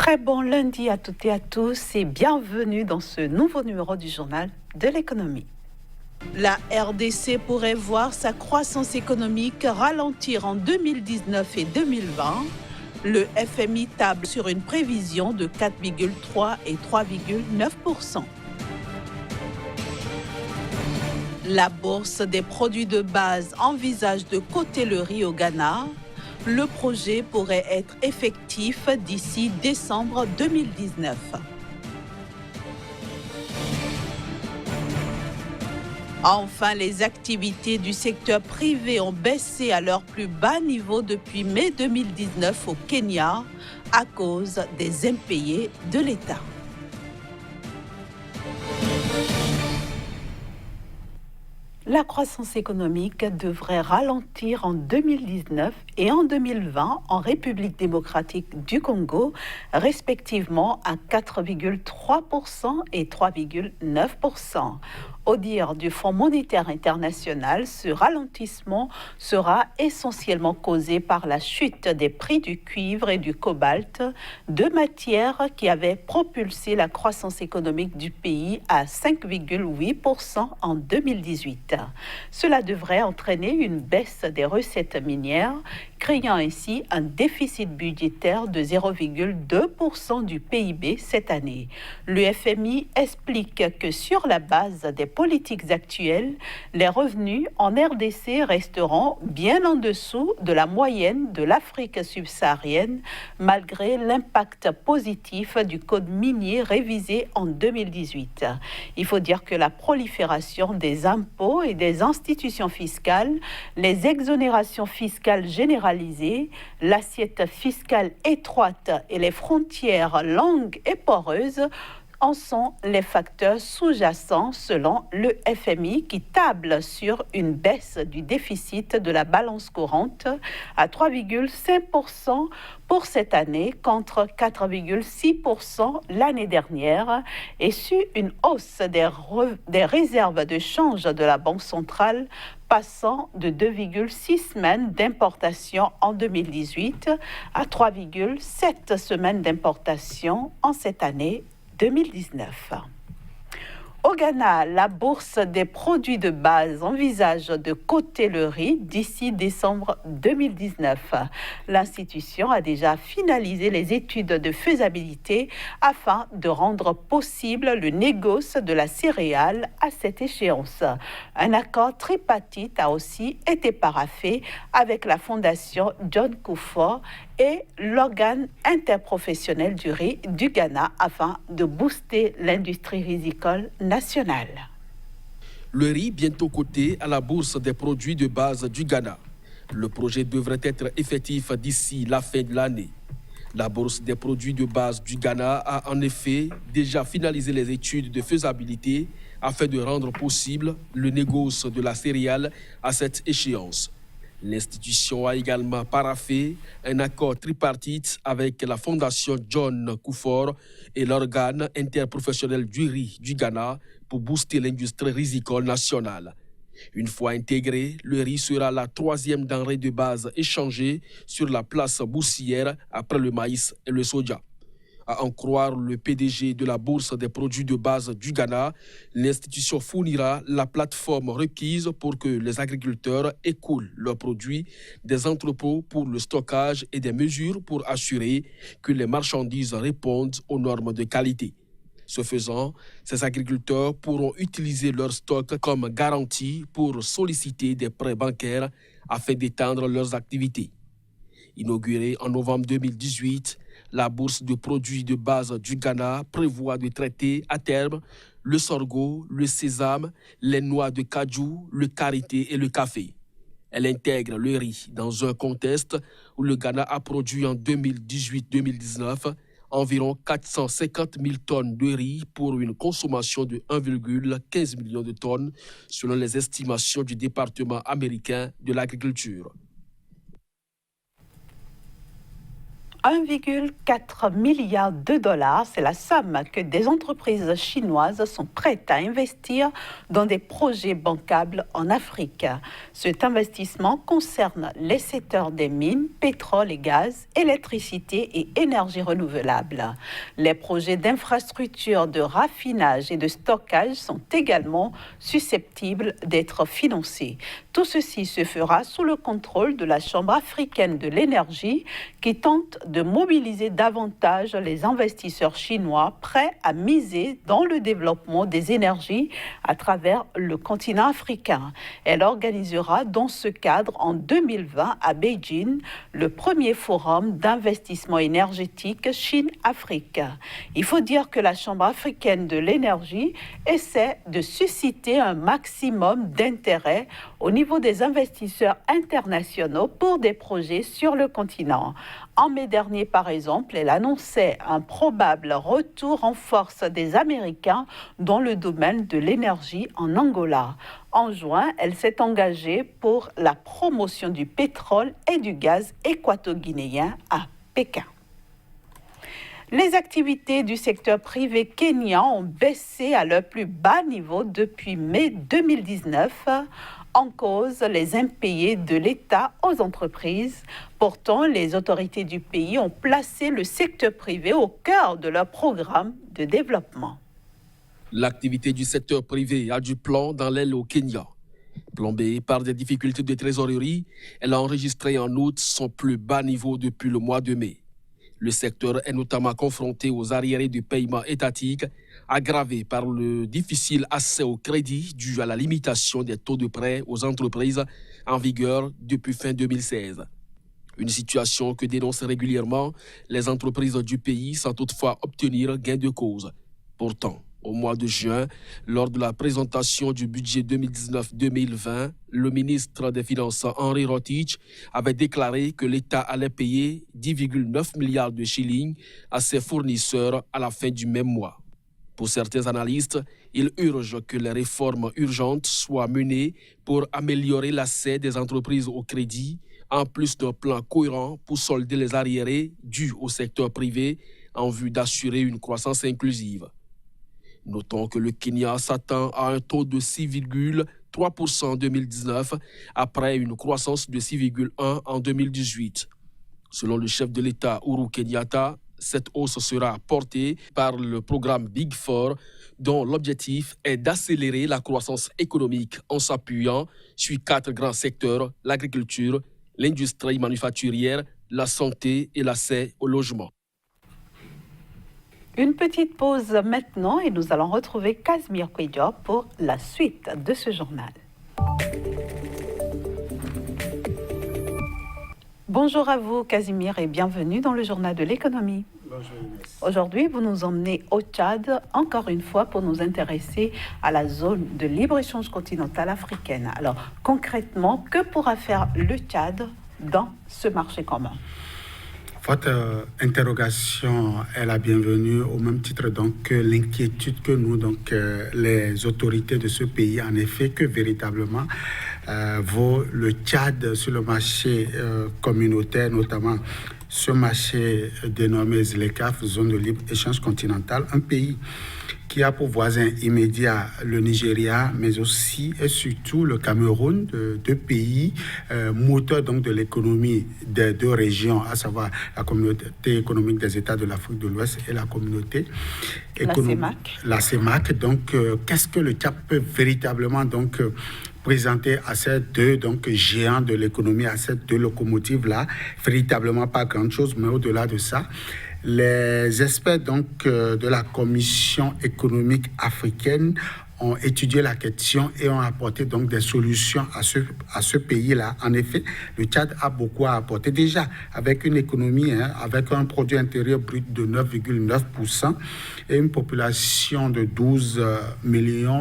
Très bon lundi à toutes et à tous et bienvenue dans ce nouveau numéro du journal de l'économie. La RDC pourrait voir sa croissance économique ralentir en 2019 et 2020. Le FMI table sur une prévision de 4,3 et 3,9%. La bourse des produits de base envisage de coter le riz au Ghana. Le projet pourrait être effectif d'ici décembre 2019. Enfin, les activités du secteur privé ont baissé à leur plus bas niveau depuis mai 2019 au Kenya à cause des impayés de l'État. La croissance économique devrait ralentir en 2019 et en 2020 en République démocratique du Congo, respectivement à 4,3% et 3,9%. Au dire du Fonds monétaire international, ce ralentissement sera essentiellement causé par la chute des prix du cuivre et du cobalt, deux matières qui avaient propulsé la croissance économique du pays à 5,8% en 2018. Cela devrait entraîner une baisse des recettes minières, créant ainsi un déficit budgétaire de 0,2% du PIB cette année. Le FMI explique que sur la base des politiques actuelles, les revenus en RDC resteront bien en dessous de la moyenne de l'Afrique subsaharienne, malgré l'impact positif du code minier révisé en 2018. Il faut dire que la prolifération des impôts et des institutions fiscales, les exonérations fiscales généralisées, l'assiette fiscale étroite et les frontières longues et poreuses en sont les facteurs sous-jacents selon le FMI qui table sur une baisse du déficit de la balance courante à 3,5% pour cette année contre 4,6% l'année dernière et sur une hausse des réserves de change de la Banque centrale passant de 2,6 semaines d'importation en 2018 à 3,7 semaines d'importation en cette année 2019. Au Ghana, la bourse des produits de base envisage de coter le riz d'ici décembre 2019. L'institution a déjà finalisé les études de faisabilité afin de rendre possible le négoce de la céréale à cette échéance. Un accord tripartite a aussi été paraphé avec la fondation John Kufuor et l'organe interprofessionnel du riz du Ghana afin de booster l'industrie rizicole nationale. Le riz bientôt coté à la bourse des produits de base du Ghana. Le projet devrait être effectif d'ici la fin de l'année. La bourse des produits de base du Ghana a en effet déjà finalisé les études de faisabilité afin de rendre possible le négoce de la céréale à cette échéance. L'institution a également paraphé un accord tripartite avec la fondation John Kufuor et l'organe interprofessionnel du riz du Ghana pour booster l'industrie rizicole nationale. Une fois intégré, le riz sera la troisième denrée de base échangée sur la place boursière après le maïs et le soja. À en croire le PDG de la Bourse des produits de base du Ghana, l'institution fournira la plateforme requise pour que les agriculteurs écoulent leurs produits des entrepôts pour le stockage et des mesures pour assurer que les marchandises répondent aux normes de qualité. Ce faisant, ces agriculteurs pourront utiliser leur stock comme garantie pour solliciter des prêts bancaires afin d'étendre leurs activités. Inaugurée en novembre 2018, la bourse de produits de base du Ghana prévoit de traiter à terme le sorgho, le sésame, les noix de cajou, le karité et le café. Elle intègre le riz dans un contexte où le Ghana a produit en 2018-2019 environ 450 000 tonnes de riz pour une consommation de 1,15 million de tonnes selon les estimations du département américain de l'agriculture. 1,4 milliard de dollars, c'est la somme que des entreprises chinoises sont prêtes à investir dans des projets bancables en Afrique. Cet investissement concerne les secteurs des mines, pétrole et gaz, électricité et énergie renouvelable. Les projets d'infrastructures de raffinage et de stockage sont également susceptibles d'être financés. Tout ceci se fera sous le contrôle de la Chambre africaine de l'énergie qui tente de mobiliser davantage les investisseurs chinois prêts à miser dans le développement des énergies à travers le continent africain. Elle organisera dans ce cadre en 2020 à Beijing le premier forum d'investissement énergétique Chine-Afrique. Il faut dire que la Chambre africaine de l'énergie essaie de susciter un maximum d'intérêt au niveau des investisseurs internationaux pour des projets sur le continent. En mai dernier, par exemple, elle annonçait un probable retour en force des Américains dans le domaine de l'énergie en Angola. En juin, elle s'est engagée pour la promotion du pétrole et du gaz équato-guinéen à Pékin. Les activités du secteur privé kényan ont baissé à leur plus bas niveau depuis mai 2019. En cause, les impayés de l'État aux entreprises. Pourtant, les autorités du pays ont placé le secteur privé au cœur de leur programme de développement. L'activité du secteur privé a du plomb dans l'aile au Kenya. Plombée par des difficultés de trésorerie, elle a enregistré en août son plus bas niveau depuis le mois de mai. Le secteur est notamment confronté aux arriérés de paiement étatique, aggravés par le difficile accès au crédit dû à la limitation des taux de prêt aux entreprises en vigueur depuis fin 2016. Une situation que dénoncent régulièrement les entreprises du pays sans toutefois obtenir gain de cause. Pourtant, au mois de juin, lors de la présentation du budget 2019-2020, le ministre des Finances Henri Rotich avait déclaré que l'État allait payer 10,9 milliards de shillings à ses fournisseurs à la fin du même mois. Pour certains analystes, il urge que les réformes urgentes soient menées pour améliorer l'accès des entreprises au crédit, en plus d'un plan cohérent pour solder les arriérés dus au secteur privé en vue d'assurer une croissance inclusive. Notons que le Kenya s'attend à un taux de 6,3% en 2019 après une croissance de 6,1% en 2018. Selon le chef de l'État Uhuru Kenyatta, cette hausse sera portée par le programme Big Four dont l'objectif est d'accélérer la croissance économique en s'appuyant sur 4 grands secteurs, l'agriculture, l'industrie manufacturière, la santé et l'accès au logement. Une petite pause maintenant et nous allons retrouver Casimir Kouidjo pour la suite de ce journal. Bonjour à vous Casimir et bienvenue dans le journal de l'économie. Bonjour Inès. Aujourd'hui, vous nous emmenez au Tchad, encore une fois, pour nous intéresser à la zone de libre-échange continentale africaine. Alors, concrètement, que pourra faire le Tchad dans ce marché commun ? Votre interrogation est la bienvenue au même titre donc, que l'inquiétude que nous, les autorités de ce pays, en effet, que véritablement vaut le Tchad sur le marché communautaire, notamment ce marché dénommé ZLECAf, zone de libre-échange continentale, un pays qui a pour voisin immédiat le Nigeria, mais aussi et surtout le Cameroun, deux pays moteurs donc de l'économie des deux régions, à savoir la communauté économique des États de l'Afrique de l'Ouest et la communauté économique. La CEMAC. Donc, qu'est-ce que le Tchad peut véritablement présenter à ces deux géants de l'économie, à ces deux locomotives-là? Véritablement pas grand-chose, mais au-delà de ça, les experts de la Commission économique africaine ont étudié la question et ont apporté des solutions à ce pays-là. En effet, le Tchad a beaucoup à apporter déjà avec une économie, avec un produit intérieur brut de 9,9% et une population de 12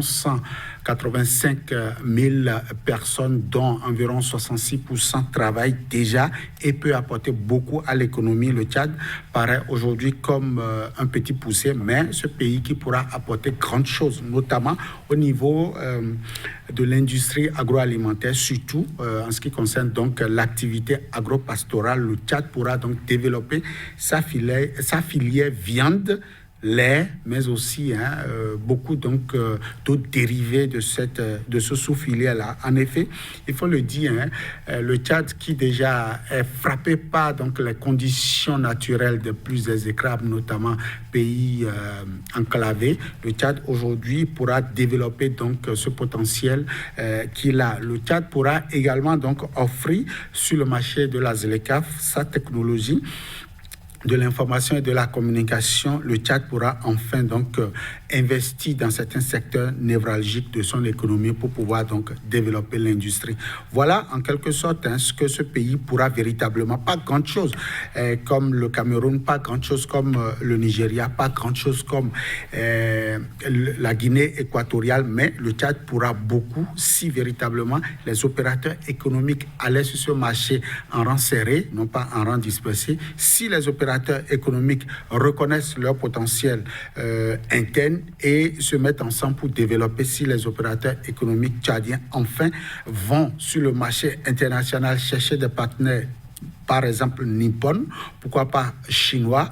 100 85 000 personnes, dont environ 66% travaillent déjà et peut apporter beaucoup à l'économie. Le Tchad paraît aujourd'hui comme un petit poussé, mais ce pays qui pourra apporter grandes choses, notamment au niveau de l'industrie agroalimentaire, surtout en ce qui concerne donc l'activité agro-pastorale. Le Tchad pourra donc développer sa filière viande, lait, mais aussi beaucoup donc d'autres dérivés de ce sous-filière-là. En effet, il faut le dire, le Tchad qui déjà est frappé par donc les conditions naturelles de plus exécrables, notamment pays enclavés, le Tchad aujourd'hui pourra développer donc ce potentiel qu'il a. Le Tchad pourra également donc offrir sur le marché de la ZLECAf sa technologie de l'information et de la communication. Le Tchad pourra enfin donc investir dans certains secteurs névralgiques de son économie pour pouvoir donc développer l'industrie. Voilà en quelque sorte ce que ce pays pourra véritablement. Pas grand chose comme le Cameroun, pas grand chose comme le Nigeria, pas grand chose comme la Guinée équatoriale, mais le Tchad pourra beaucoup si véritablement les opérateurs économiques allaient sur ce marché en rang serré, non pas en rang dispersé. Si les opérateurs économiques reconnaissent leur potentiel interne et se mettent ensemble pour développer, si les opérateurs économiques tchadiens enfin vont sur le marché international chercher des partenaires, par exemple nippon, pourquoi pas chinois,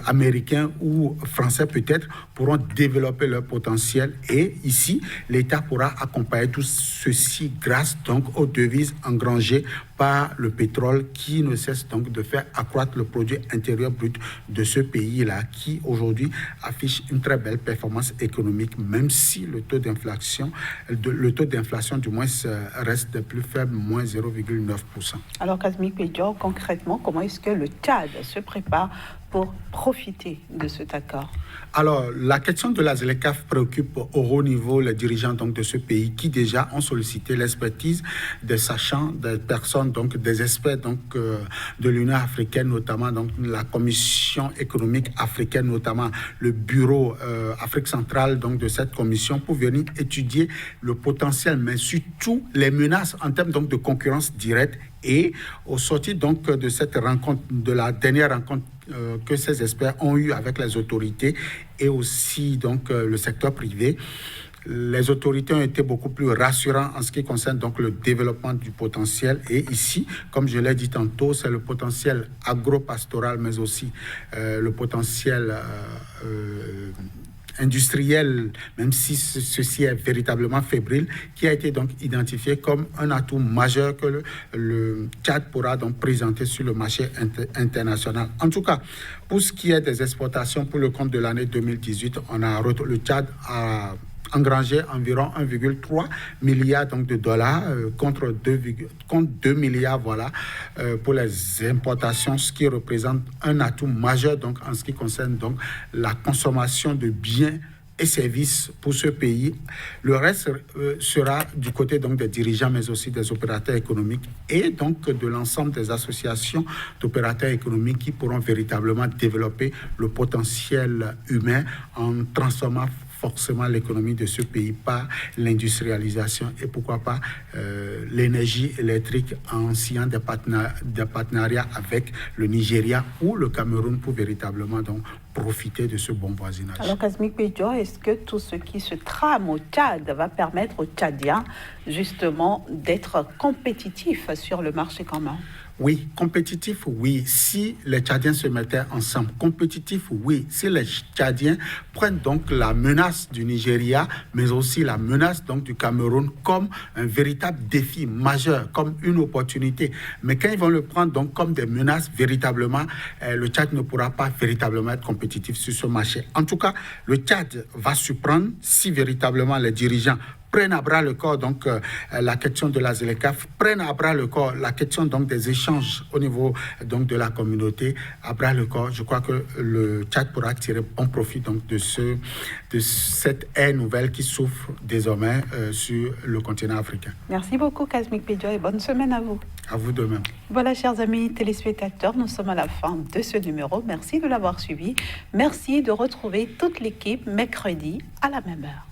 américains ou français peut-être, pourront développer leur potentiel, et ici l'État pourra accompagner tout ceci grâce donc aux devises engrangées par le pétrole qui ne cesse donc de faire accroître le produit intérieur brut de ce pays-là, qui aujourd'hui affiche une très belle performance économique, même si le taux d'inflation du moins reste plus faible, moins 0,9%. Alors Kazmi Pédior, concrètement, comment est-ce que le Tchad se prépare pour profiter de cet accord? Alors, la question de la ZLECAf préoccupe au haut niveau les dirigeants donc, de ce pays qui déjà ont sollicité l'expertise des sachants, des personnes, donc des experts donc, de l'Union africaine, notamment donc, la Commission économique africaine, notamment le bureau Afrique centrale donc, de cette commission, pour venir étudier le potentiel, mais surtout les menaces en termes donc, de concurrence directe. Et au sortir donc de cette rencontre, de la dernière rencontre que ces experts ont eu avec les autorités et aussi donc le secteur privé, les autorités ont été beaucoup plus rassurantes en ce qui concerne donc le développement du potentiel. Et ici, comme je l'ai dit tantôt, c'est le potentiel agro-pastoral, mais aussi le potentiel industriel, même si ceci est véritablement fébrile, qui a été donc identifié comme un atout majeur que le Tchad pourra donc présenter sur le marché international. En tout cas, pour ce qui est des exportations pour le compte de l'année 2018, le Tchad a engrangé environ 1,3 milliard donc, de dollars contre 2 milliards pour les importations, ce qui représente un atout majeur donc, en ce qui concerne donc, la consommation de biens et services pour ce pays. Le reste sera du côté donc, des dirigeants, mais aussi des opérateurs économiques et donc de l'ensemble des associations d'opérateurs économiques qui pourront véritablement développer le potentiel humain en transformant forcément l'économie de ce pays par l'industrialisation et pourquoi pas l'énergie électrique en signant des partenariats avec le Nigeria ou le Cameroun pour véritablement donc profiter de ce bon voisinage. Alors Kazmi Pédior, est-ce que tout ce qui se trame au Tchad va permettre aux Tchadiens justement d'être compétitifs sur le marché commun? Oui, compétitif, oui, si les Tchadiens se mettaient ensemble. Compétitif, oui, si les Tchadiens prennent donc la menace du Nigeria, mais aussi la menace donc du Cameroun comme un véritable défi majeur, comme une opportunité. Mais quand ils vont le prendre donc comme des menaces, véritablement, le Tchad ne pourra pas véritablement être compétitif sur ce marché. En tout cas, le Tchad va surprendre si véritablement les dirigeants prennent à bras le corps donc la question de la ZLECAf, prennent à bras le corps la question donc des échanges au niveau donc de la communauté à bras le corps. Je crois que le Tchad pourra tirer bon profit donc de cette ère nouvelle qui souffre désormais sur le continent africain. Merci beaucoup Kazmi Pédior et bonne semaine à vous. À vous de même. Voilà, chers amis téléspectateurs, nous sommes à la fin de ce numéro. Merci de l'avoir suivi. Merci de retrouver toute l'équipe mercredi à la même heure.